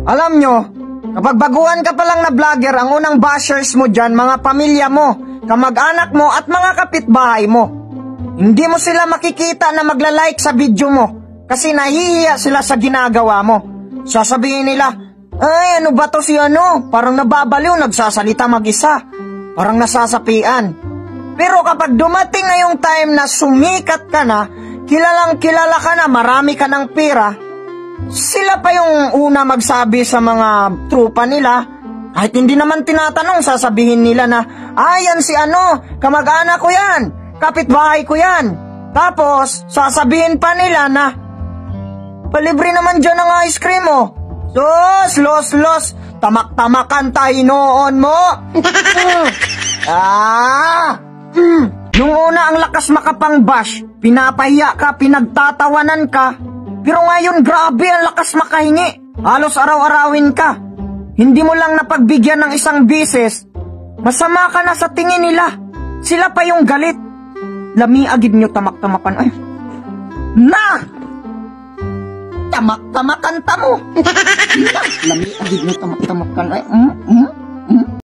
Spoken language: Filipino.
Alam nyo, kapag baguhan ka pa lang na vlogger, ang unang bashers mo dyan, mga pamilya mo, kamag-anak mo at mga kapitbahay mo. Hindi mo sila makikita na magla-like sa video mo kasi nahihiya sila sa ginagawa mo. Sasabihin nila, ay ano ba to si ano? Parang nababaliw, nagsasalita mag-isa. Parang nasasapian. Pero kapag dumating na yung time na sumikat ka na, kilalang kilala ka na, marami ka ng pera, sila pa yung una magsabi sa mga trupa nila. Kahit hindi naman tinatanong, sasabihin nila na, yan si ano, kamag-anak ko yan, kapitbahay ko yan. Tapos, sasabihin pa nila na, palibre naman dyan ng ice cream mo. Los, tamak-tamakan tayo noon mo. Nung una ang lakas makapang-bash, pinapahiya ka, pinagtatawanan ka. Pero ngayon grabe ang lakas makahingi. Halos araw-arawin ka. Hindi mo lang napagbigyan ng isang bises, masama ka na sa tingin nila. Sila pa yung galit. Lami-agid nyo tamak-tamakan. Ay, na! Tamak-tamakan ta mo. Lami-agid nyo tamak-tamakan. Ay,